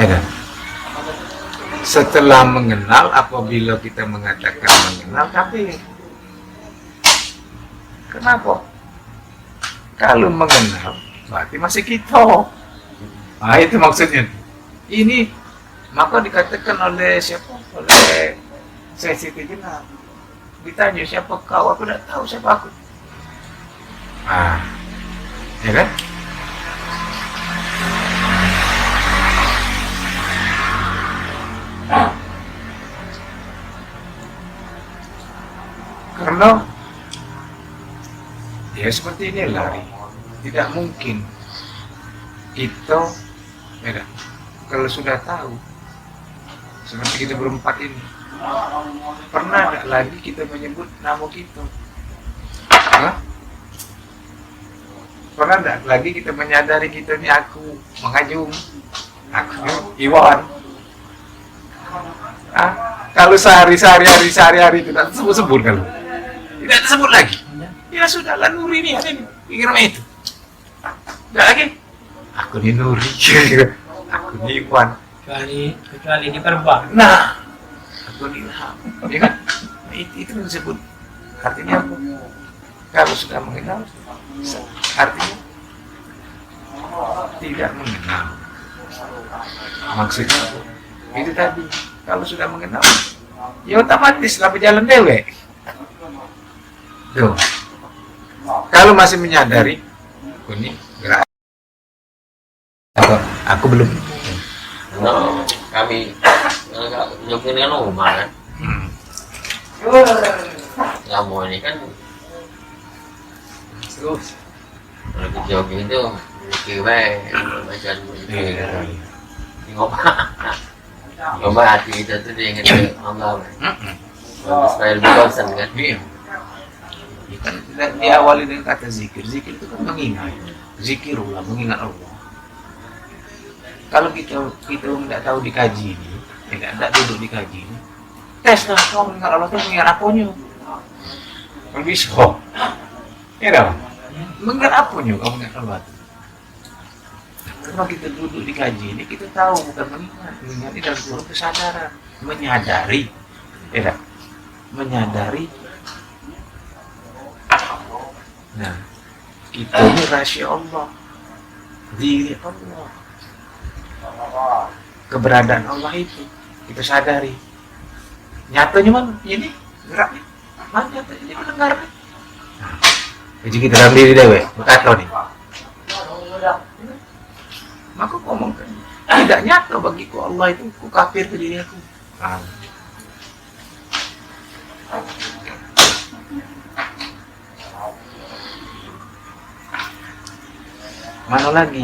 Ya kan? Setelah mengenal, apabila kita mengatakan mengenal, tapi kenapa? Kalau mengenal, berarti masih kita. Nah, itu maksudnya. Ini maka dikatakan oleh siapa? Oleh saya Siti Jenar. Ditanya siapa kau? Aku tidak tahu siapa aku. Ah, ya kan? Karena ya seperti ini lari. Tidak mungkin kita, ya kan? Kalau sudah tahu seperti kita berempat ini, pernah tidak lagi kita menyebut nama kita? Hah? Pernah tidak lagi kita menyadari kita ini aku Mengajung, aku Iwan? Ah, kalau sehari-hari tidak disebut-sebut, kalau tidak disebut lagi, ya sudahlah, Nuri ini ada ini, pikir itu. Tidak lagi, aku ini Nuri, aku ini Iwan. Kecuali diperbang. Nah, aku ini Ilham, ya kan? Nah, itu disebut. Artinya apa? Kalau sudah mengenal, artinya tidak mengenal. Maksudnya itu tadi, kalau sudah mengenal, ya otomatis lah berjalan dewek. Tuh. Kalau masih menyadari, ini gerak. Aku belum. No, kami jogging kan rumah kan. Kamu ini kan Terus. kalau ke jogging itu mikir baik, bacaan ngomong hati kita tuh dia ingat Allah. Supaya lebih bosan kan. Iya. Kan diawali dengan kata zikir. Zikir itu kan mengingat. Zikirullah, mengingat Allah. Kalau kita tidak tahu dikaji ini, tidak duduk dikaji ini, tes lah, kamu mengingat Allah itu mengingat apanya? Kalau bisa, ya dong, mengingat apanya kamu mengingat Allah itu? Kalau kita duduk dikaji ini, kita tahu bukan mengingat ini dalam kurung kesadaran, menyadari, ya dong, menyadari. Nah, kita ini rahasia Allah, diri Allah, keberadaan Allah itu kita sadari. Nyatanya mana? Ini geraknya, mana nyatanya? Ini mendengarnya. Nah, jadi kita dalam diri dewe, berkata nih. Maka ngomongkan, tidak nyata bagiku Allah itu, ku kafir ke diri aku. Nah. Mana lagi?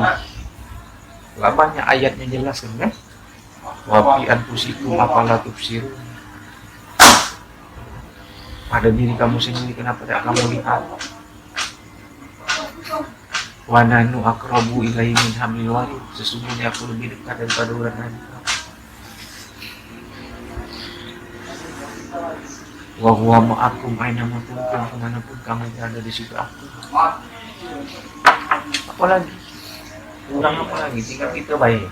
Lah banyak ayatnya jelas kan? Wa fi anfusikum afala tubsirun. Pada diri kamu sendiri kenapa tidak kamu lihat? Wa nanu aqrabu ilaihi min hablil warid. Sesungguhnya aku lebih dekat daripada urat nadi. Wa huwa ma'akum aina ma kuntum, kemanapun kamu berada di situ aku. Apalagi kurang apa lagi, tinggal kita baik.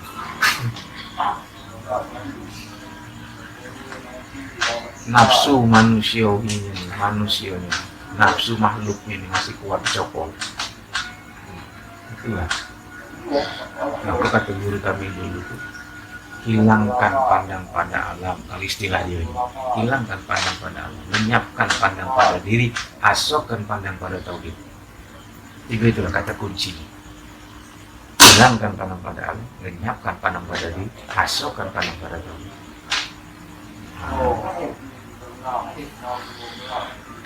Nafsu manusianya, nafsu makhluknya ini masih kuat cokol. Itulah. Nah, kata guru kami dulu tuh, hilangkan pandang pada alam, kalau istilah dia ini, hilangkan pandang pada alam, lenyapkan pandang pada diri, asokkan pandang pada tauhid. Tiga itulah kata kunci. Hilangkan pandang pada alam, lenyapkan pandang pada diri, asokkan pandang pada tauhid.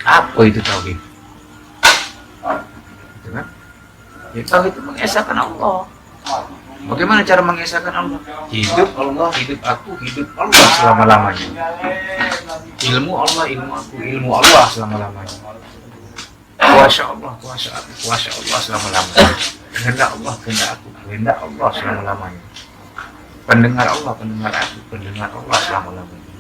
Apa itu tauhid? Itu kan? Ya, tauhid itu mengesahkan Allah. Bagaimana cara mengesahkan Allah? Hidup Allah, hidup aku, hidup Allah selama-lamanya. Ilmu Allah, ilmu aku, ilmu Allah selama-lamanya. Kuasa Allah, kuasa aku, kuasa Allah selama-lamanya. Kehendak Allah, kehendak aku, kehendak Allah selama-lamanya. Pendengar Allah, pendengar aku, pendengar Allah selama-lamanya.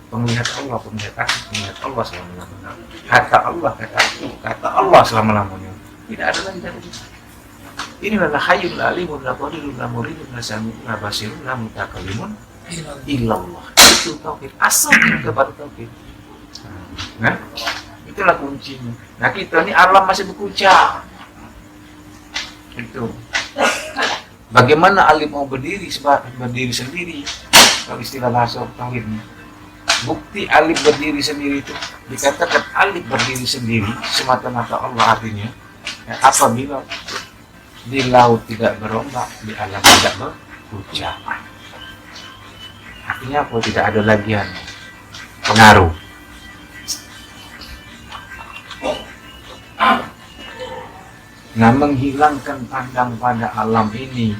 Penglihat Allah, penglihat aku, penglihat Allah selama-lamanya. Kata Allah, kata aku, kata Allah selama-lamanya. Tidak ada lagi dari itu. Ini adalah hayyun la alimun la qadirun la muridun la sami'un la basirun la mutakallimun illallah. Itu tauhid, asal kepada tauhid. Nah, itulah kuncinya. Nah, kita ini alam masih berkucak. Itu. Bagaimana alim mau berdiri sendiri? Kalau istilah bahasa tauhid. Bukti alif berdiri sendiri itu dikatakan alif berdiri sendiri semata-mata Allah artinya ya, apabila di laut tidak berombak, di alam tidak berhujan. Artinya apa? Tidak ada lagi pengaruh. Nah, menghilangkan pandang pada alam ini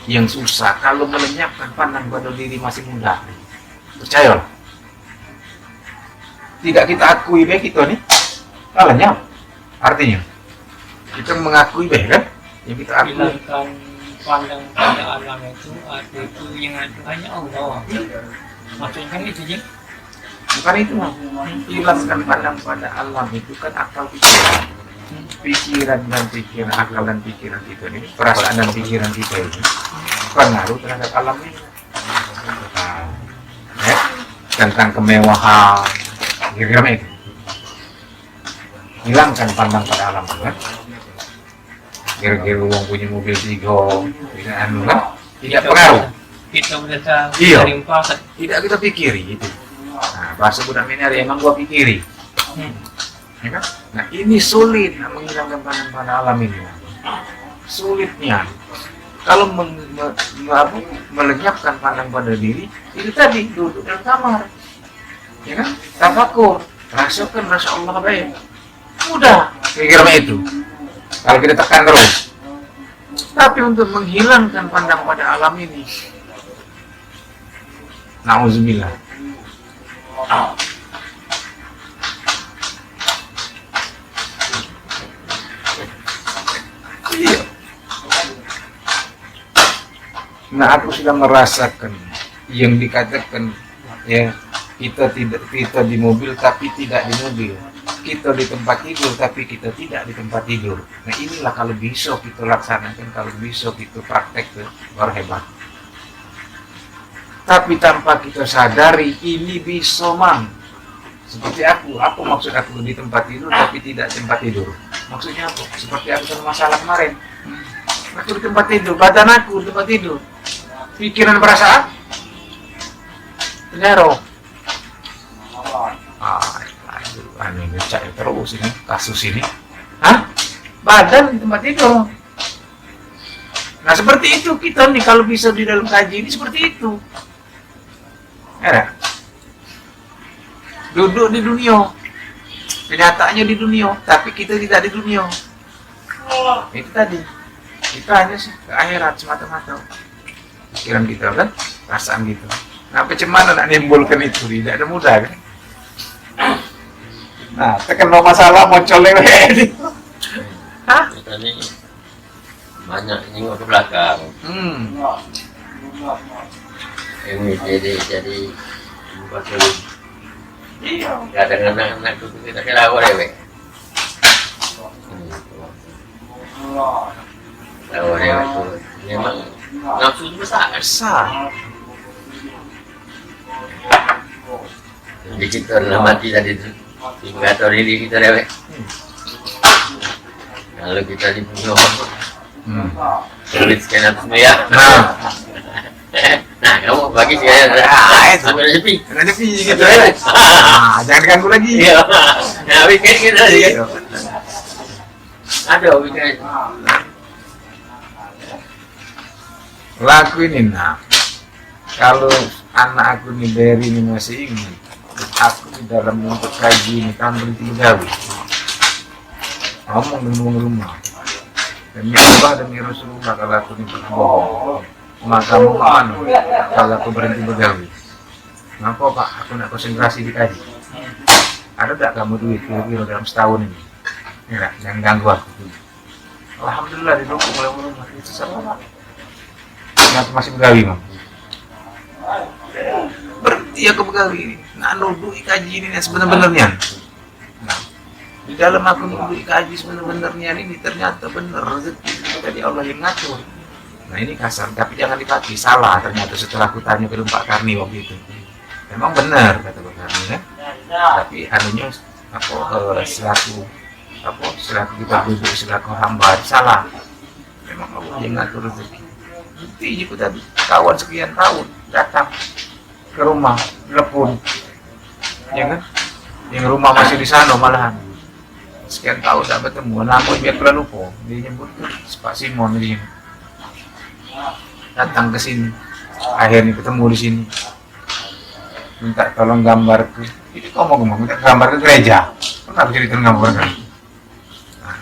yang susah. Kalau melenyapkan pandang pada diri masih mudah. Percayalah. Tidak kita akui baik kita nih, lenyap. Artinya kita mengakui baik kan? Yang kita akui. Hilangkan pandang pada alam itu, arti itu yang ada hanya Allah. Maksudnya kan itu sih. Bukan itu, hilangkan pandang pada alam itu kan akal pikiran. Pikiran dan pikiran, akal dan pikiran kita ini, perasaan dan pikiran kita ini pengaruh terhadap alam ini. Nah, ya, tentang kemewahan, kira-kira itu. Hilangkan pandang pada alam kan? Kira-kira uang punya mobil 3, bisa anu kan? Tidak pengaruh. Kita udah Iya. sering pakai. Tidak kita pikiri itu. Nah, bahasa budak Minari emang gua pikiri. Ya kan? Nah, ini sulit menghilangkan pandang pada alam ini. Sulitnya kalau melenyapkan pandang pada diri, itu tadi duduk dalam kamar. Ya kan? Tafakur, rasakan rasa Allah baik. Mudah, kira-kira itu. Kalau kita tekan terus. Tapi untuk menghilangkan pandang pada alam ini, na'udzubillah. Iya. Nah, aku sudah merasakan yang dikatakan ya, kita di mobil tapi tidak di mobil, kita di tempat tidur tapi kita tidak di tempat tidur. Nah, inilah kalau bisa kita laksanakan, kalau bisa kita praktek baru hebat. Tapi tanpa kita sadari ini bisa mang. Seperti apa maksud aku di tempat tidur tapi tidak tempat tidur? Maksudnya apa? Seperti aku sama masalah kemarin. Aku di tempat tidur, badan aku di tempat tidur. Pikiran perasaan? Ternyata. Anu cek terus ini kasus ini. Hah? Badan di tempat tidur. Nah, seperti itu kita nih kalau bisa di dalam kaji ini seperti itu. Ya. Duduk di dunia, kenyataannya di dunia, tapi kita tidak di dunia. Itu tadi, kita hanya ke akhirat semata-mata. Pikiran kita kan, perasaan gitu. Nah, bagaimana nak nimbulkan itu? Tidak ada mudah kan? Nah, tekan masalah muncul lewat. Hah? Kita ini banyak nyinggung ke belakang. Ini jadi bukan sulit. Iya. Kadang-kadang anak itu kita kira awal dewek. Awal dewek itu memang nafsu itu besar. Besar. Jadi kita dalam mati tadi itu indikator ini kita dewek. Kalau kita dibunuh, sulit sekian atas ya. Nah, kamu bagi saya itu. ambil rezeki. Rezeki gitu ya. Nah, jangan ganggu lagi. Iya. Nah, weekend kita sih. Iya. Ada weekend. Lakuin ini. Nah, kalau anak aku nih Berry ini masih ingin, aku di dalam untuk kaji ini kan berhenti jauh. Ngomong di rumah. Demi Allah demi Rasulullah kalau aku ini berbohong. Maka kamu kemana kalau aku berhenti begawi? Ngapa Pak? Aku nak konsentrasi di kaji. Ada tak kamu duit kira-kira dalam setahun ini? Ya, jangan ganggu aku. Alhamdulillah didukung oleh rumah itu sama Pak. Aku masih begawi Mam. Berhenti aku begawi. Nak nuduh kaji ini yang sebenarnya. Nah, Di dalam aku dulu kaji sebenarnya ini ternyata benar rezeki dari Allah yang ngatur. Nah ini kasar, tapi jangan dipakai, salah ternyata setelah aku tanya ke Pak Karni waktu itu. Memang benar kata Pak Karni kan, tapi anunya selaku kita duduk selaku hamba salah. Memang Allah yang ngatur rezeki. Bukti aku tadi kawan sekian tahun datang ke rumah telepon, ya kan? Yang rumah masih di sana malahan. Sekian tahun tidak bertemu, namun biar pula lupa. Dia nyebut Pak Simon ini datang ke sini, akhirnya ketemu di sini, minta tolong gambar ke. Ini kau mau minta gambar ke gereja? Pernah cerita gambar kan? Nah,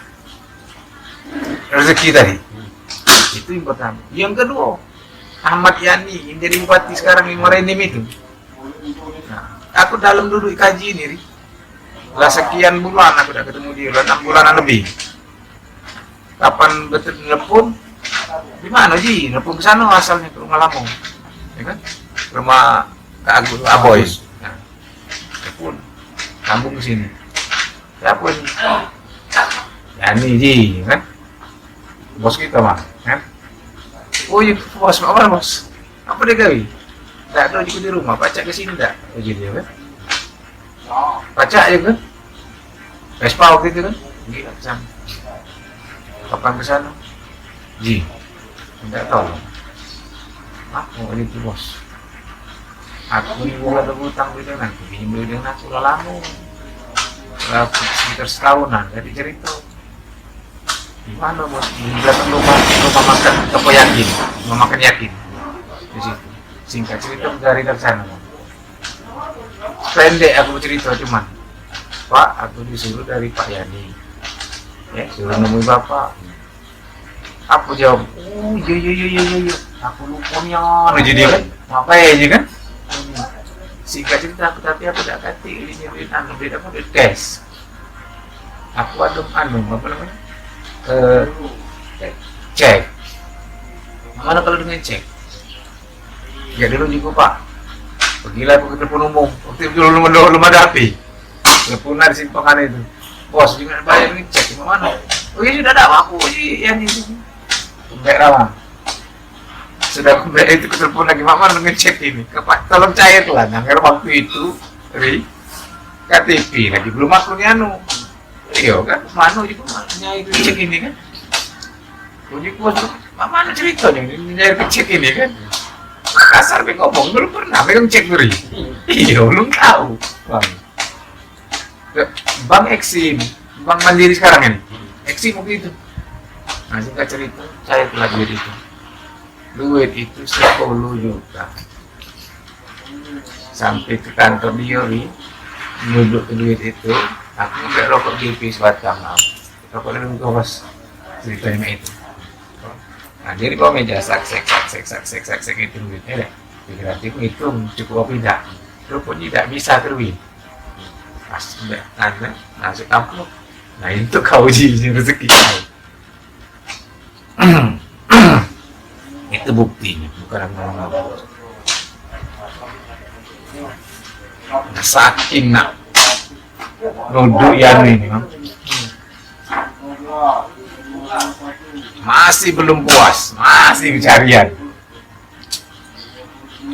rezeki tadi, itu yang pertama. Yang kedua, Ahmad Yani yang jadi bupati sekarang yang Morenim itu. Nah, aku dalam duduk kaji ini, lah sekian bulan aku udah ketemu dia, 6 bulanan lebih. Kapan betul telepon? Di mana Ji? Telepon ke sana asalnya ke rumah Lampung, ya kan? Rumah Kak Agus Aboy. Nah, telepon, sambung ke sini. Siapa ini? Ya ini Ji, kan? Bos kita mah, kan? Oh iya bos, apa bos? Apa dia gawe? Tak ada juga di rumah, pacak ke sini tak? Oh jadi kan? Pacak aja kan? Vespa waktu itu kan? Gila kesana. Kapan kesana? Ji, minta tolong. Aku itu bos. Aku ini ada hutang dengan aku, pinjam dengan aku lama. Sekitar setahunan, jadi cerita. Gimana bos? Di belakang rumah makan toko Yakin, rumah makan Yakin. Di situ. Singkat cerita dari sana. Pendek aku cerita cuman, Pak, aku disuruh dari Pak Yani, ya suruh nemui Bapak. Aku jawab, oh iya, aku lupa nih, jadi kan, ngapain aja kan? Singkat cerita aku tapi aku tidak kati, ini nyariin beda aku udah tes. Aku apa namanya? Cek. Mana kalau dengan cek? Ya dulu juga Pak. Pergilah aku ke telepon umum. Waktu itu belum ada api. Teleponan di simpangan itu. Bos, gimana bayar ini cek? Mana? Oh iya sudah ada aku. Iya ini. Baik ramah. Sudah aku bayar itu ke telepon lagi. Mama ngecek ini. Tolong cairlah. Nah, waktu itu KTP lagi belum aku anu. Iya kan? Mano juga nyai cek ini kan? Uji bos, mana ceritanya nyai cek ini kan? Kasar gue ngomong, belum pernah megang cek beri. Iya, belum tahu. Bang Eksim, Bang Mandiri sekarang ini. Eksim waktu itu. Nah, singkat cerita, saya telah duit itu. Duit itu 10 juta. Sampai ke kantor Diori, duduk ke duit itu, aku nggak rokok GP sebatang. Rokok dari bos ceritanya itu. Nah, dia di bawah meja sek itu duitnya deh. Berarti aku hitung cukup apa tidak. Rupanya tidak bisa terwin. Pas udah tanda masuk amplop. Nah itu kau uji rezeki kau. Itu buktinya, bukan ngomong. Nah, saking nak duduk yang ini, masih belum puas, masih pencarian.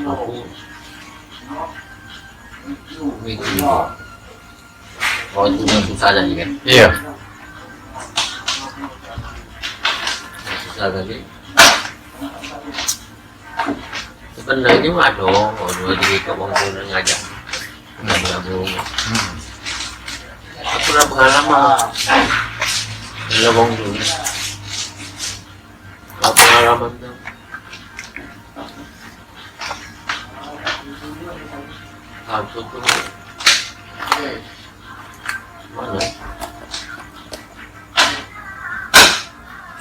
Aku mikir kalau itu udah susah tadi kan? Iya. Susah tadi. Sebenarnya mah dong, kalau jadi kebanggaan ngajak nggak bergabung. Aku udah pengalaman, bergabung dulu. Apa pengalaman tuh? Aku tuh mana?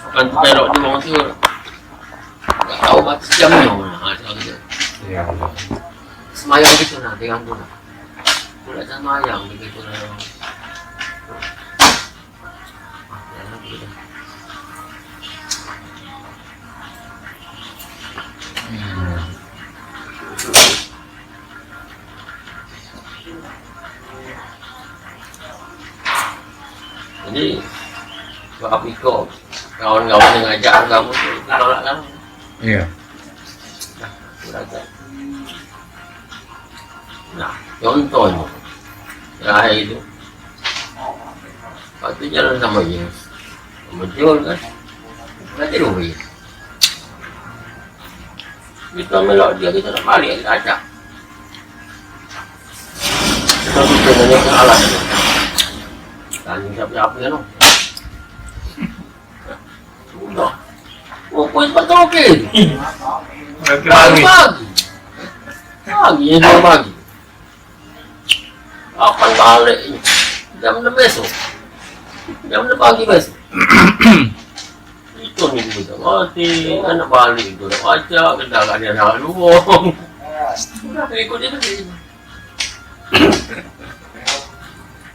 Bukan belok di bawah tuh, nggak tahu batas jamnya mana ada gitu. Iya. Semayang gitu nah, dengan tuh. Udah semayang begitu lah. kawan-kawan yang ngajak kamu tuh tolak kan. Iya. Beragam. Nah, contohnya terakhir itu waktu jalan sama Yus muncul kan nanti rugi kita melok dia kita nak balik kita acak kita bukan hanya kalah tanya siapa-siapa kan udah pokoknya betul okey pagi yang dua pagi kapan balik jam 6 besok jam 6 pagi besok itu nih kita mati anak balik itu udah baca kendaraan dia nak luang udah ikut itu.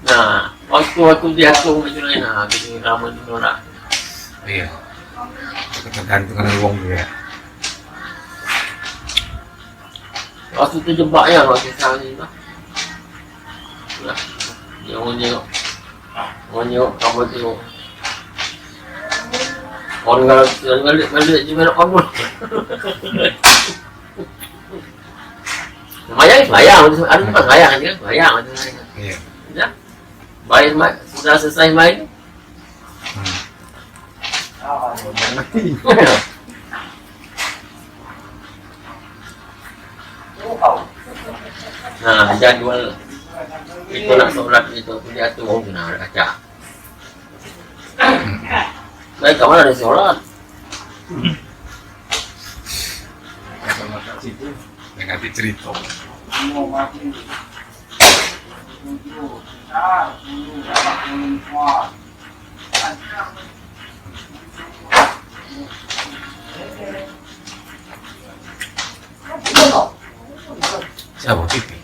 Nah waktu diatur macam mana kita ramai di orang Iya. Tergantung dengan uang juga. waktu terjebak ya waktu sekarang ni lah. Dia orang nyok kamu tu orang balik je nak kamu. Bayang ada tempat bayang kan bayang ada. Iya. Ya. Baik sudah selesai main. Nah, jadwal itu nak solat itu dia tu orang kena acak. Baik, kamu ada solat. Dengan cerita. Siapa pipi?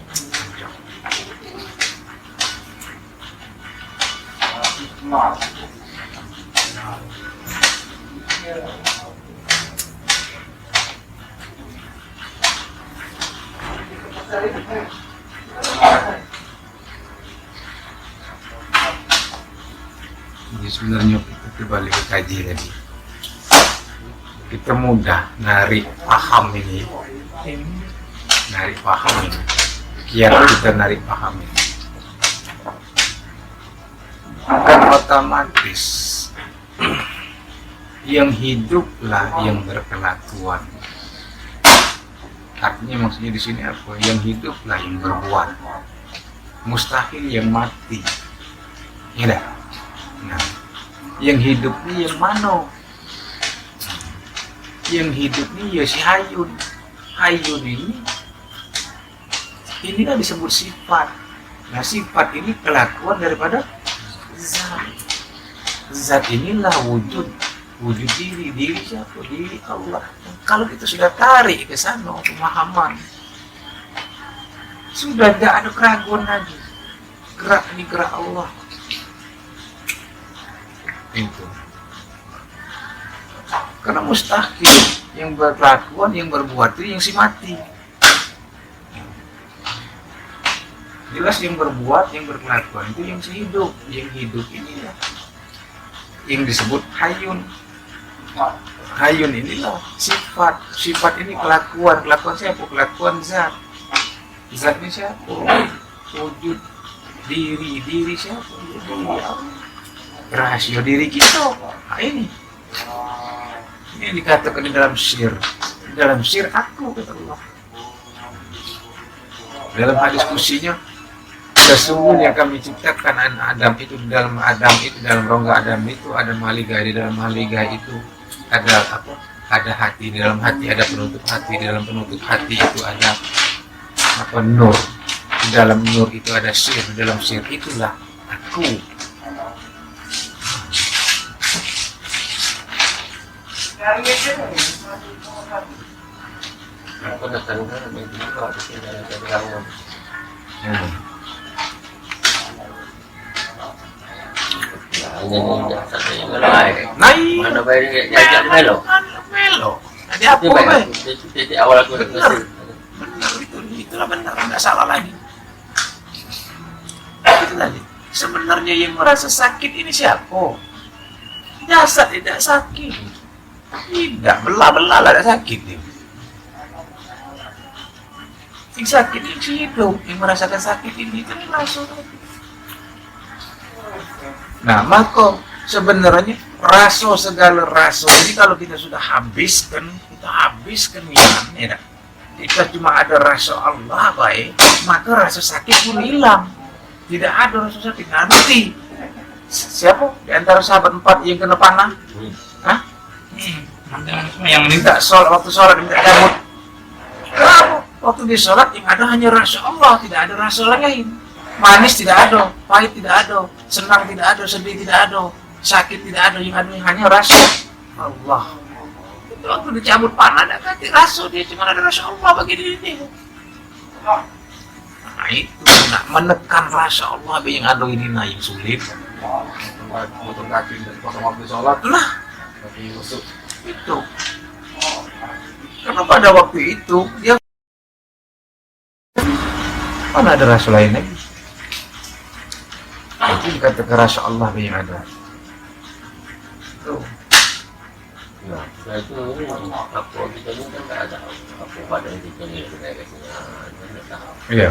Jadi sebenarnya kita kembali ke kaji tadi. Kita mudah narik paham ini, narik paham ini. Kiat kita narik paham ini. Akan otomatis yang hiduplah yang berkelakuan. Artinya maksudnya di sini apa? Yang hiduplah yang berbuat. Mustahil yang mati. Ya dah. Nah, yang hidup ni yang mana? Yang hidup ni ya si Hayun. Hayun ini kan disebut sifat. Nah, sifat ini kelakuan daripada zat. Zat inilah wujud. Wujud diri siapa? Diri Allah. Kalau kita sudah tarik ke sana pemahaman, sudah tidak ada keraguan lagi. Gerak ini gerak Allah. Itu. Karena mustahil yang berkelakuan, yang berbuat itu yang si mati. Jelas yang berbuat, yang berkelakuan itu yang si hidup. Yang hidup inilah yang disebut hayun. Hayun inilah sifat. Sifat ini kelakuan. Kelakuan siapa? Kelakuan zat. Zatnya siapa? Wujud diri siapa? Diri Allah. Rahasia diri kita. Nah, ini dikatakan di dalam syir. Di dalam syir aku kata Allah. Dalam hadis kursinya, sesungguhnya kami ciptakan anak Adam itu di dalam Adam itu dalam rongga Adam itu ada maligah, di dalam maligah itu ada apa? Ada hati, di dalam hati ada penutup hati, di dalam penutup hati itu ada apa? Nur. Di dalam nur itu ada syir, di dalam syir itulah aku. Aku nak tanggal bagi juga di sini ada kawan. Ini satu yang lain. Naik. Mana bayar dia melo. Melo. Jadi apa be? Titik awal aku Benar. Benar itulah benar, nggak salah lagi. Itu tadi. Sebenarnya yang merasa sakit ini siapa? Jasad tidak sakit. Tidak, belah-belah lah tidak sakit dia. Yang sakit yang hidup, yang merasakan sakit ini itu rasul. Nah, maka sebenarnya rasul segala rasul ini kalau kita sudah habiskan, kita habiskan ya. Kita cuma ada rasa Allah baik, maka rasa sakit pun hilang. Tidak ada rasa sakit. Nanti siapa di antara sahabat 4 yang kena panah? Hah? Yang minta sholat, waktu sholat minta cabut. Kenapa? Waktu dia sholat yang ada hanya rasa Allah, tidak ada rasa lain. Manis tidak ada, pahit tidak ada, senang tidak ada, sedih tidak ada, sakit tidak ada, yang ada hanya rasa Allah. Itu waktu dicabut panah ada ganti rasa, dia cuma ada rasa Allah bagi diri dia. Nah itu, nak menekan rasa Allah yang ada ini nah yang sulit. Potong kaki dan potong waktu sholat. Nah, Kaki rusuk. itu. Karena pada waktu itu dia mana ada rasa lain lagi. Itu dikatakan rasa Allah yang ada. Tuh. Ya, nah itu apa kita ini kan nggak ada apa badan kita ini kayak nggak tahu. Iya.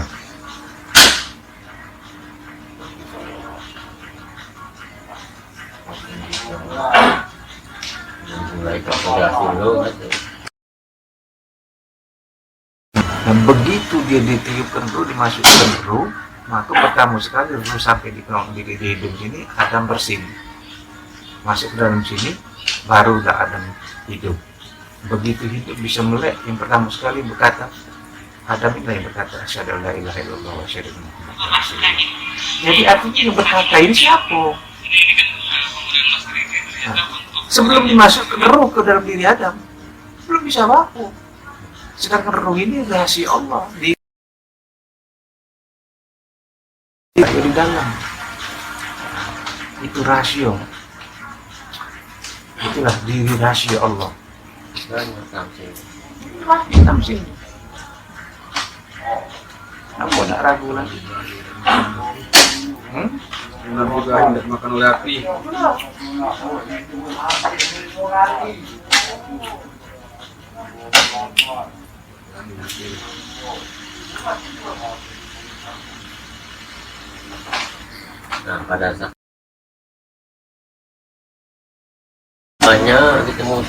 Mulai kalkulasi dulu gitu. Dan begitu dia ditiupkan ruh, dimasukkan ruh, maka pertama sekali ruh sampai di hidung sini, Adam bersin. Masuk ke dalam sini, baru udah Adam hidup. Begitu hidup bisa melek, yang pertama sekali berkata, Adam inilah yang berkata, asyhadu an la ilaha illallah wa asyhadu anna Muhammadan rasulullah. Jadi artinya yang berkata ini siapa? Nah, sebelum dimasukkan ruh ke dalam diri Adam, belum bisa apa. Sedangkan ruh ini rahasia Allah di dalam. Itu rahasia. Itulah diri rahasia Allah. Tamsil. Apa nak ragu lagi? Benar juga hendak makan oleh api. Nah pada saat banyak kita mau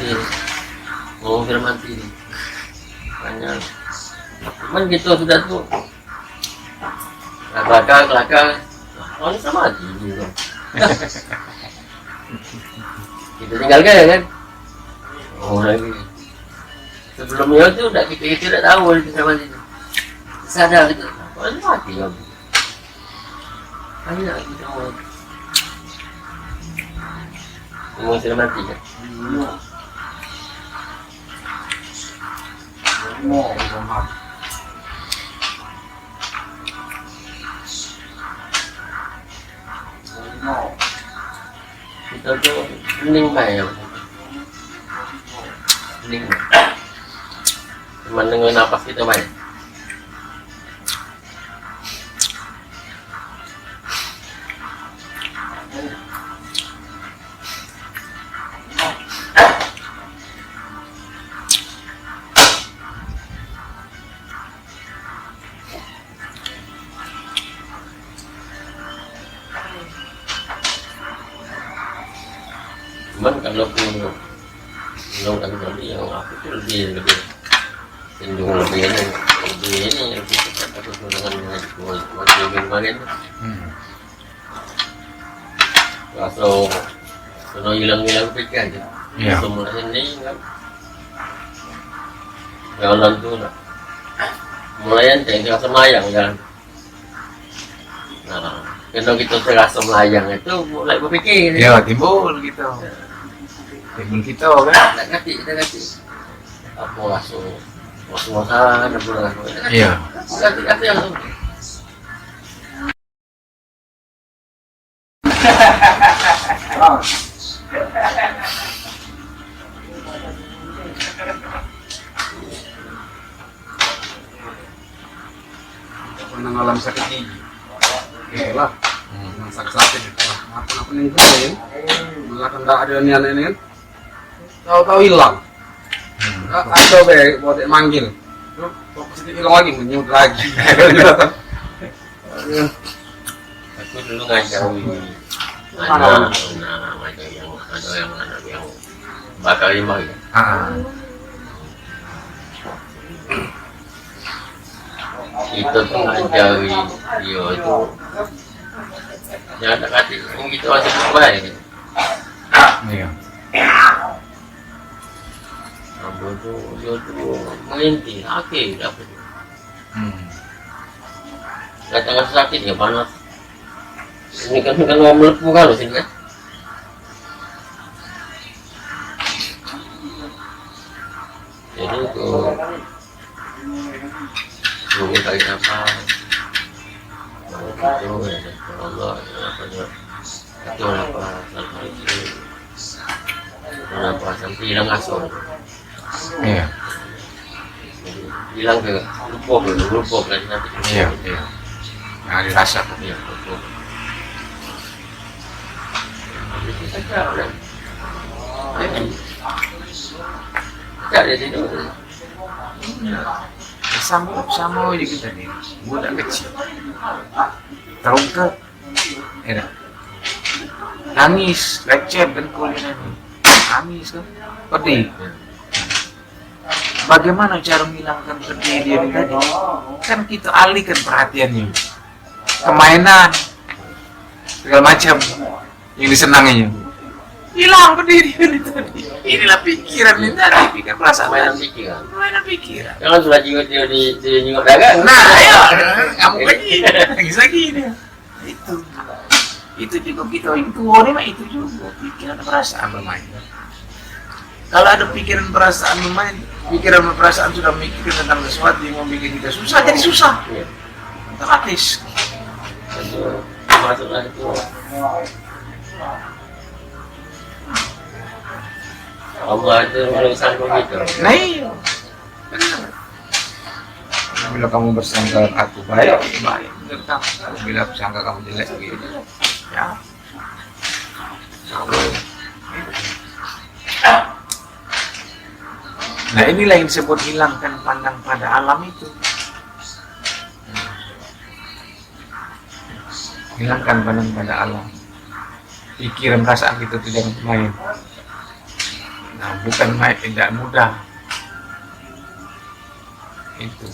firman diri banyak cuman gitu sudah tuh kelakar oh sama aja gitu. Kita tinggalkan ya kan oh lagi sebelumnya itu udah kita tidak tahu itu sama itu sadar gitu oh ini mati ya banyak gitu mau sudah mati kan kita tuh hening kayak hening cuma dengerin napas kita main cuman kalau belum kan tadi yang aku tuh lebih cenderung lebih cepat aku tuh dengan waktu kemarin langsung kalau hilang pikir aja semua ini kan jalan tuh mulai ente terasa melayang jalan nah kalau kita terasa melayang itu mulai berpikir Ya timbul gitu. Timbul kita kan? kita ganti apa langsung masalah apa langsung Iya. ganti langsung Pernah ngalam sakit gigi. Itulah. Sakit-sakit itu. Apa yang gue ya? Bila kendak ada niat ini kan, tahu-tahu hilang. Atau be, mau dia manggil, terus fokus itu hilang lagi, menyut lagi. Aku dulu ngajari anak yang bakal limbah ya. Itu tuh ngajari dia itu jangan kata gitu aja baik. Iya. Ambil tuh melinting, oke dapat. Katakan sakit ya panas. Ini kan mau melepuh kalau sini kan. Jadi tuh mungkin kayak apa? Itu ya, Allah itu apa sampai itu kenapa sampai hilang asuh? Iya. Hilang ke lupuk kan nanti. Iya. Nah, dirasa. Iya, lupuk. Itu saja kan. Tidak di situ. Sama aja kita nih, budak kecil. Terungkap, enak. Nangis, lecet dan kuliah nangis kan, pedih. Bagaimana cara menghilangkan pedih dia ini tadi? Kan kita alihkan perhatiannya ke mainan, segala macam yang disenanginya. Hilang pedih dia ini tadi. Inilah pikiran ini tadi, pikiran perasaan. Mainan pikiran. Mainan pikiran. Jangan sudah jingut dia di jingut dagang. Nah, ayo, kamu lagi dia. Itu juga kita itu orang mah itu juga pikiran perasaan bermain. Kalau ada pikiran perasaan bermain, pikiran perasaan sudah mikir tentang sesuatu yang mau bikin kita susah, jadi susah. Iya. Otomatis. Itu maksudnya itu. Allah itu menulisan begitu. Nah iya, benar. Bila kamu bersangka aku baik, menurut kamu. Bila bersangka kamu jelek, begitu. Ya. Nah inilah yang disebut hilangkan pandang pada alam itu. Hilangkan pandang pada alam. Pikiran perasaan kita tidak main. Nah, bukan main, tidak mudah. Itu.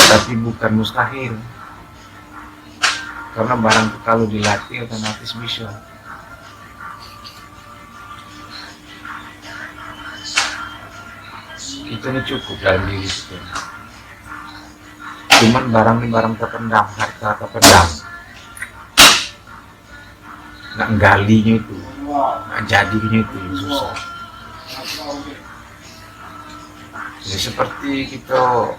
Tapi bukan mustahil. Karena barang itu kalau dilatih otomatis bisa. Itu ini cukup dalam diri kita. Cuman barang ini barang terpendam, harta terpendam. Nggak galinya itu, nggak jadinya itu yang susah. Jadi seperti kita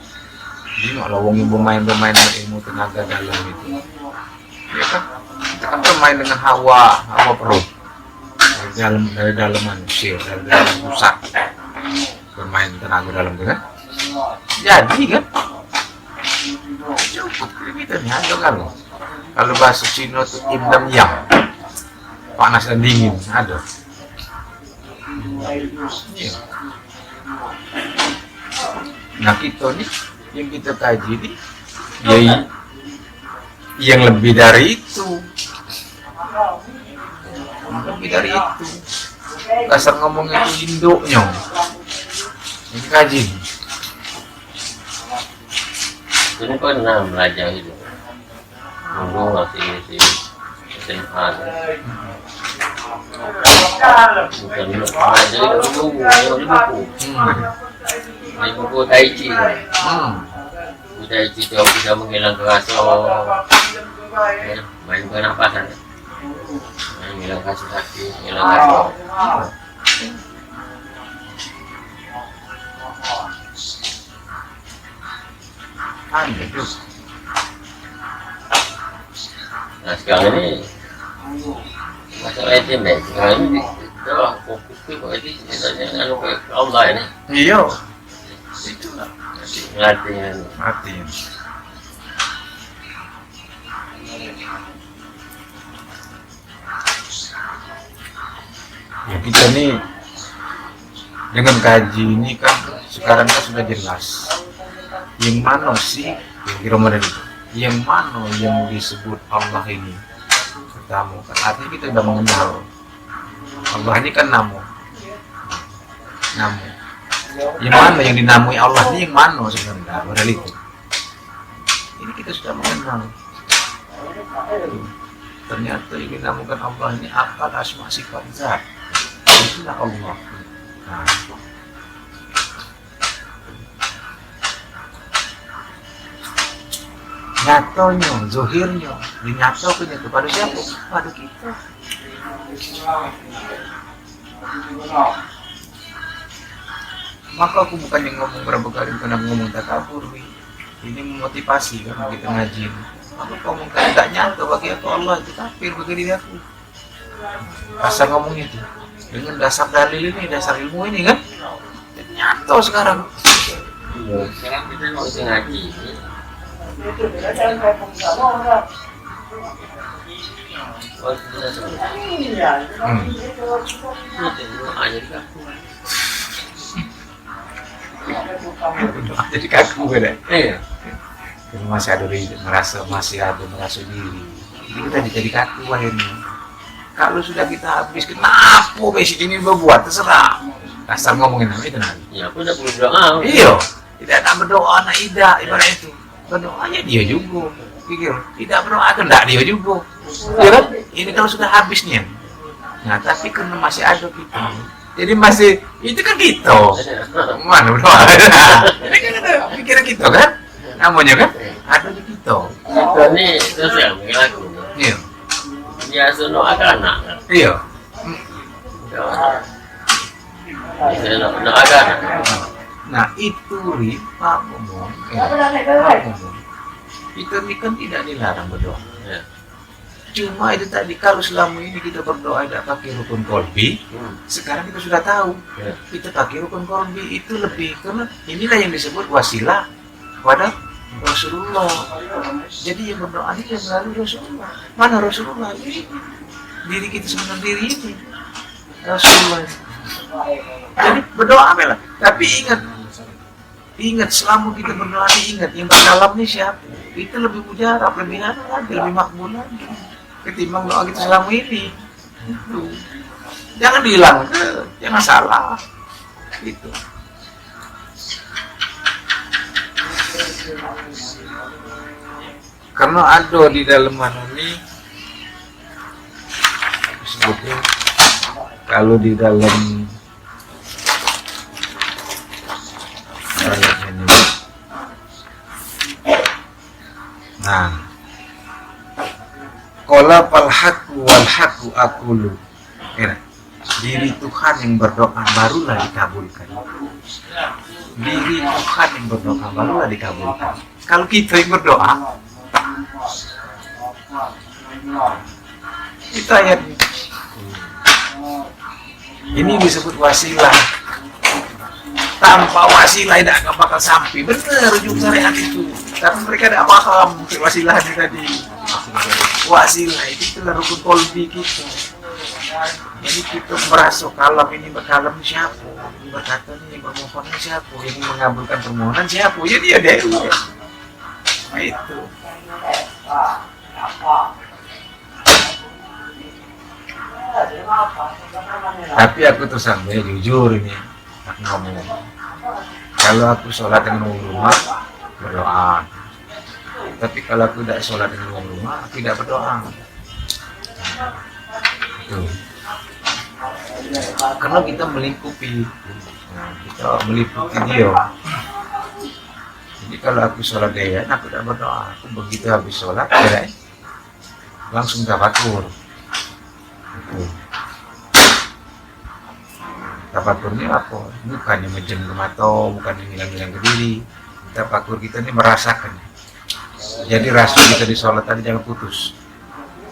bingung lah wong bermain ilmu tenaga dalam itu. Ya kan, kita kan bermain dengan hawa perut dari dalam manusia, dari dalam pusat bermain tenaga dalam itu kan. Jadi kan, cukup kita nih ada kalau bahasa Cina itu indam yang panas dan dingin ada. Iya. Nah kita nih yang kita kaji nih ya yang lebih dari itu, lebih dari itu. Dasar ngomong itu induknya yang kaji. Ini pernah belajar itu. Dulu masih SMA. Bukan belajar itu buku, ini buku Tai Chi. Buku Tai Chi itu bisa menghilangkan rasa, main pernapasan, menghilangkan sakit, menghilangkan Nah sekarang ini masalah itu nih, sekarang ini kita fokus ke itu ceritanya ke Allah ini. Iya, itu lah. Ngerti kan? Mati. Ya kita nih dengan kaji ini kan sekarang kan sudah jelas yang mana sih yang Ramadan itu, yang mana yang disebut Allah ini pertama kan artinya kita sudah mengenal Allah ini kan namu, yang mana yang dinamui Allah ini yang mana sebenarnya padahal itu ini kita sudah mengenal. Ternyata yang dinamakan Allah ini akal asma sifat zat, itulah Allah. Nah, nyatonya, zohirnya, dinyatakan kepada siapa? Pada kita. Maka aku bukan yang ngomong berapa kali karena ngomong takabur, ini memotivasi karena kita ngaji. Aku ngomong kan tidak nyata bagi aku Allah itu kafir bagi diri aku. Asal ngomong itu dengan dasar dalil ini, dasar ilmu ini kan nyata sekarang. Sekarang kita mau ngaji. Jadi kaku beda. Iya. Masih ada merasa diri. Jadi kita jadi kaku akhirnya. Kalau sudah kita habis, kenapa basic ini berbuat terserah. Asal ngomongin nama itu nanti. Ya aku udah perlu doa. Iya, tidak nak berdoa nak ida ibarat itu. Berdoanya dia juga. Pikir, tidak berdoa kan tidak dia juga. Ya kan? Ini kalau sudah habis nih. Nah, tapi karena masih ada kita. Jadi masih itu kan kita. Mana berdoa? Ini kan ada pikiran kita kan? Namanya kan? Ada di kita. Kita nih terus yang aku. Iya. Biasa doa anak. Iya. Biasa doa anak. Nah itu Pak ngomong, itu kan tidak dilarang berdoa. Ya. Cuma itu tadi kalau selama ini kita berdoa tidak pakai rukun kolbi, sekarang kita sudah tahu Ya. kita pakai rukun kolbi itu lebih karena inilah yang disebut wasilah kepada Rasulullah. Jadi yang berdoa ini yang melalui Rasulullah. Mana Rasulullah? Diri kita sebenarnya diri ini Rasulullah. Jadi berdoa lah. Tapi ingat selama kita berdoa ingat yang berdalam ini siapa? Itu lebih mujarab, lebih lagi, lebih makbul lagi ketimbang doa kita selama ini. Itu. Jangan dihilang, jangan salah. Itu. Karena ada di dalam mana ini sebutnya kalau di dalam ayat ini. Nah, qala fal haqqu wal haqqu aqulu. Diri Tuhan yang berdoa barulah dikabulkan. Diri Tuhan yang berdoa barulah dikabulkan. Kalau kita yang berdoa, itu ayat ini disebut wasilah. Tanpa wasilah tidak akan bakal sampai. Benar ujung syariat itu. Karena mereka tidak paham wasilah ini tadi. Wasilah itu adalah rukun kolbi kita. Jadi kita merasa kalam ini berkalam siapa? Yang berkata ini bermohon siapa? Yang mengabulkan permohonan siapa? Ya dia Dewi. Nah itu. Tapi aku tuh sampai jujur ini aku ngomong. Kalau aku sholat dengan orang rumah berdoa. Tapi kalau aku tidak sholat dengan orang rumah aku tidak berdoa. Tuh. Karena kita melingkupi, kita meliputi dia. Jadi kalau aku sholat dia, aku tidak berdoa. Aku begitu habis sholat, langsung tafakur. Tafakurnya apa? Bukannya menjem ke mata, bukannya ngilang-ngilang ke diri. Tafakur kita ini merasakan. Jadi rasa kita di sholat tadi jangan putus.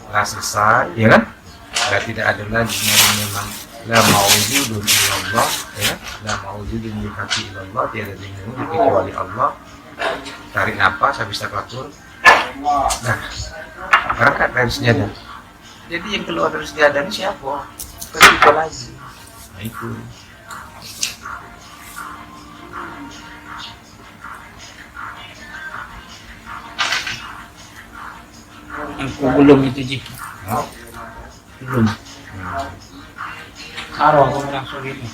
Nah selesai, ya kan? Sudah tidak ada lagi yang memang la ma'wujudun illallah, ya, la ma'wujudun bihaqi illallah, tiada dimiliki kecuali Allah. Tarik nafas habis tafakur. Nah, berangkat dari sejadah. Jadi yang keluar dari sejadah ini siapa? Kedua lagi. Nah, itu. Aku belum itu Ji. Oh. Belum. Taruh aku merasa gitu.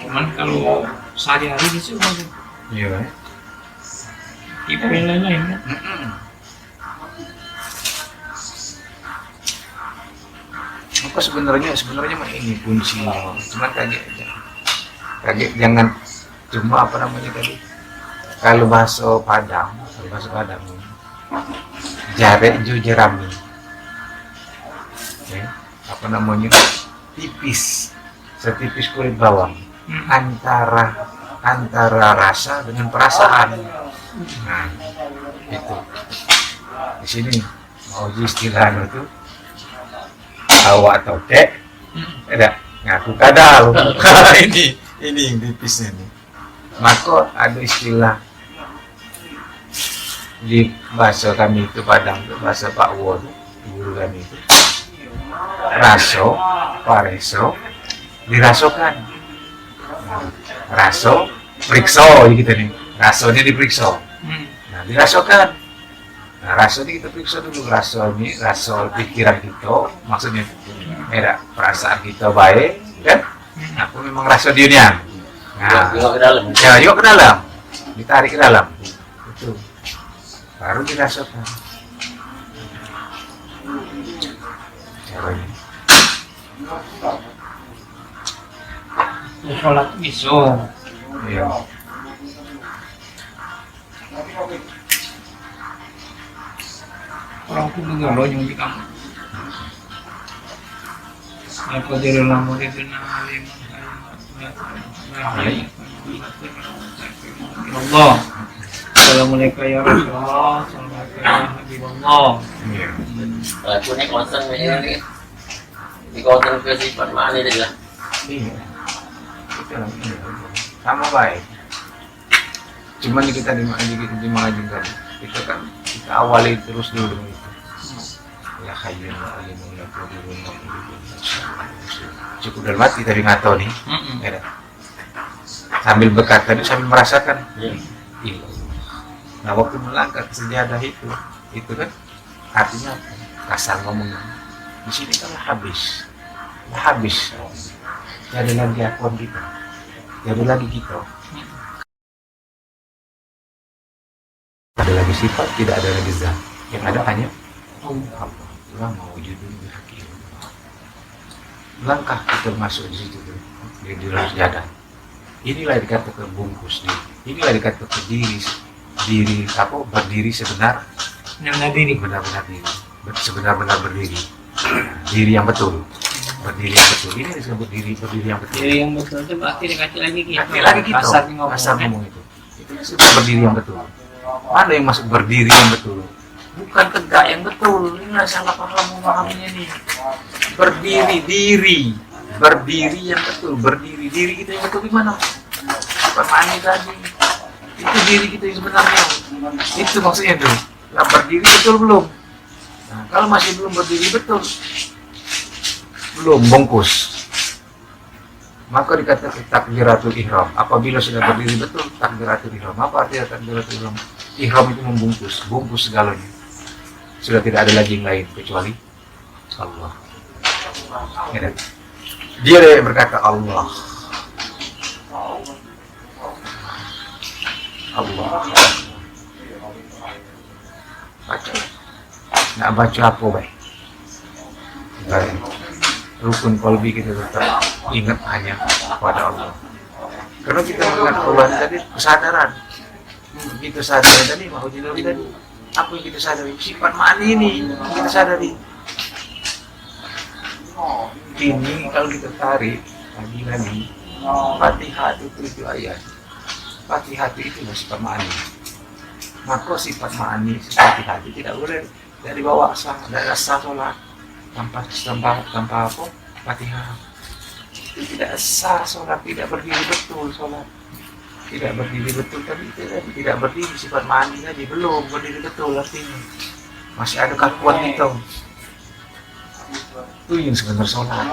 Cuman kalau sehari-hari di sini Iya. tipe yang lain-lain kan. Maka sebenarnya mah ini kuncinya. Cuman kaget aja. Kaget jangan cuma apa namanya tadi. Kalau bakso Padang, jaret jo jerami. Ya, apa namanya? Tipis. Setipis kulit bawang. Antara rasa dengan perasaan. Nah, itu. Di sini mau istilahnya itu awak atau kek, ada ngaku kadal. ini yang tipisnya nih. Maka ada istilah di bahasa kami itu Padang, bahasa Pak Won, guru kami itu raso, pareso, dirasokan. Raso, perikso gitu nih. Rasonya diperiksa. Nah, dirasokan. Nah, raso ini kita periksa dulu. Raso pikiran kita, maksudnya ada perasaan kita baik, kan? Aku memang raso dunia. Nah, Yuk ke dalam. ya, yuk ke dalam, ditarik ke dalam, itu baru dirasakan. Caranya. Sholat iso. Iya. Orang aku juga loh yang di kamu. Apa jadi lama itu Allah. Assalamualaikum ya Rasulullah. Assalamualaikum ya Habibullah. Iya. Aku ini konsen ini. Di konsen ke sifat mana dia lah. Iya. Itu sama baik. Cuman kita di mengaji tadi, kita awali terus dulu itu. Ya hayyun wa alimun ya qadirun wa muridun. Cukup dalam hati tapi ngato nih. Ya, sambil berkata sambil merasakan. Iya. Nah waktu melangkah ke sejadah itu kan artinya kasar ngomongnya. Di sini kan habis. Jadi lagi akun kita, jadi lagi kita. Ada lagi sifat, tidak ada lagi zat. Yang ada hanya Allah. Itulah mawujudun bihaqqi. Langkah kita masuk di situ tuh, di dalam sejadah. Inilah dikatakan bungkus diri. Inilah dikatakan diri apa berdiri sebenar benar-benar diri, sebenar-benar berdiri, diri yang betul, berdiri yang betul. Ini disebut berdiri yang betul. Jadi yang betul itu berarti dikasih lagi gitu. Kasih lagi gitu, kasar ngomong itu disebut berdiri yang betul. Mana yang masuk berdiri yang betul? Bukan tegak yang betul. Ini nggak salah paham memahaminya nih. Berdiri yang betul, diri kita yang betul gimana? Permainan tadi. Itu diri kita yang sebenarnya. Itu maksudnya tuh. Nah, berdiri betul belum? Nah, kalau masih belum berdiri betul, belum bungkus. Maka dikatakan takbiratul ihram. Apabila sudah berdiri betul, takbiratul ihram. Apa artinya takbiratul ihram? Ihram itu bungkus segalanya. Sudah tidak ada lagi yang lain kecuali Allah. Ya, dia yang berkata Allah. Baca. Nak baca apa baik? Rukun qalbi kita tetap ingat hanya kepada Allah. Karena kita mengingat Allah tadi kesadaran. Begitu sadar tadi mau jadi tadi. Apa yang kita sadari? Sifat ma'ani ini yang kita sadari. Ini kalau kita tarik lagi Fatihah itu 7 ayat. Fatihah itu sifat ma'ani. Maka sifat ma'ani sifat hati tidak boleh dari bawah dari sah sholat tanpa apa Fatihah. Itu tidak sah sholat, tidak berdiri betul sholat. Tidak berdiri betul tapi tidak berdiri sifat ma'ani tadi belum berdiri betul artinya masih ada kakuan itu. Itu yang sebenarnya sholat.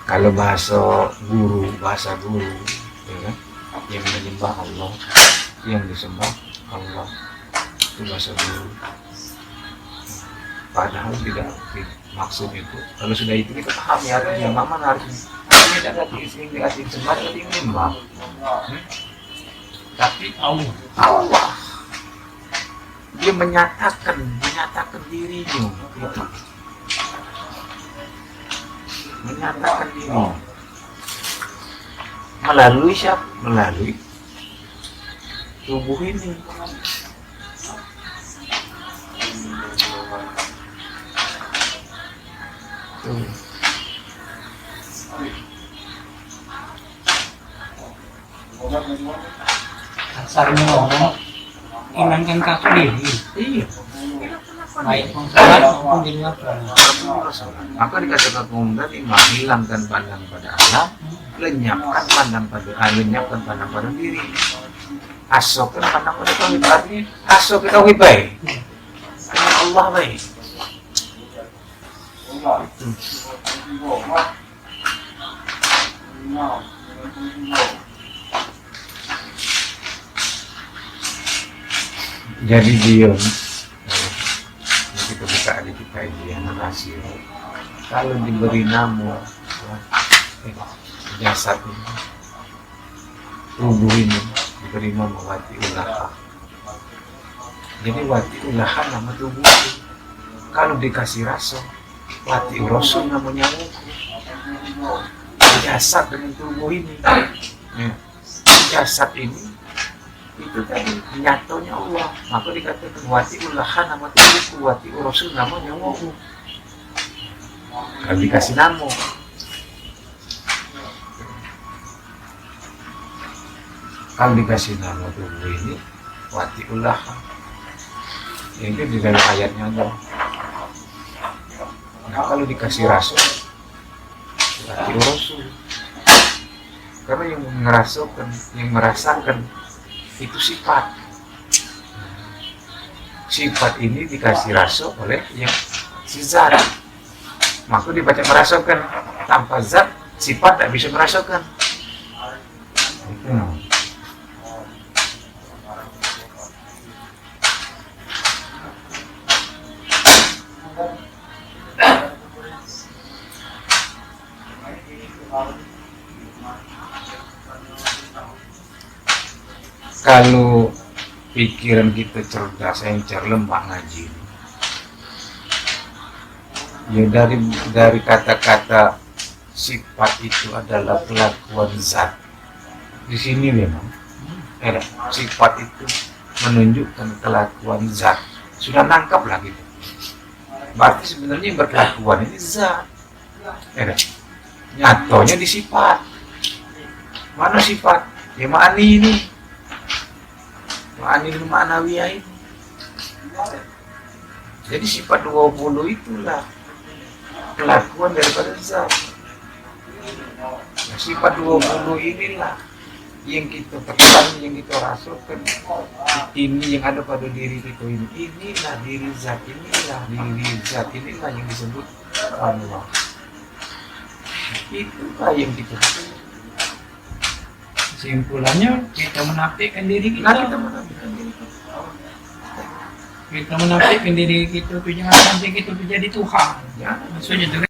Kalau bahasa guru, ya kan? Yang menyembah Allah, yang disembah Allah, itu bahasa guru. Padahal tidak maksud itu. Kalau sudah itu kita pahami artinya, mama harus ini tidak dikasih sembah, tapi menyembah. Tapi Allah, dia menyatakan dirinya, gitu. Menyatakan diri melalui siapa? Melalui tubuh ini. Tuh. Kasarnya ngomong, iman kan kaki diri. Iya. Baik sholat maupun di luar sholat. Maka dikatakan umum tadi menghilangkan pandang pada alam, lenyapkan pandang pada diri. Asokkan pandang pada tauhid, artinya asok kita tauhid baik. Allah baik. Jadi Dion, kita buka di kajian hasil. Kalau diberi nama jasad ini, tubuh ini diberi nama wati ulaha. Jadi wati ulaha nama tubuh itu. Kalau dikasih rasa, wati rasul namanya wuku. Jasad dengan tubuh ini, jasad ini itu tadi nyatonya Allah. Maka dikatakan wati ulaha nama tubuhku, wati rasul namanya wuku. Kalau dikasih nama, kalau dikasih nama tubuh ini wati ulaha, ini di dalam ayatnya ada. Nah kalau dikasih rasul wati rasul, karena yang merasakan itu sifat. Sifat ini dikasih rasul oleh yang si zat. Maka dibaca merasakan, tanpa zat sifat tidak bisa merasakan. Kalau pikiran kita cerdas, encer, lembak ngaji, ya dari kata-kata sifat itu adalah kelakuan zat. Di sini memang sifat itu menunjukkan kelakuan zat. Sudah nangkap lah gitu. Berarti sebenarnya yang berkelakuan ini zat. Nyatonya di sifat. Mana sifat? Ya ma'ani ini. Ma'ani ma'nawiyah ini. Jadi sifat 20 itulah kelakuan daripada zat. Nah, sifat 20 inilah yang kita tekan, yang kita rasakan. Ini yang ada pada diri kita ini. Inilah diri zat, inilah diri zat, inilah yang disebut Allah. Itulah yang kita tekan. Kesimpulannya kita menafikan diri kita. Nah, kita menafikan diri kita. Kita menafikan diri kita itu jangan sampai kita menjadi Tuhan. Ya. Maksudnya itu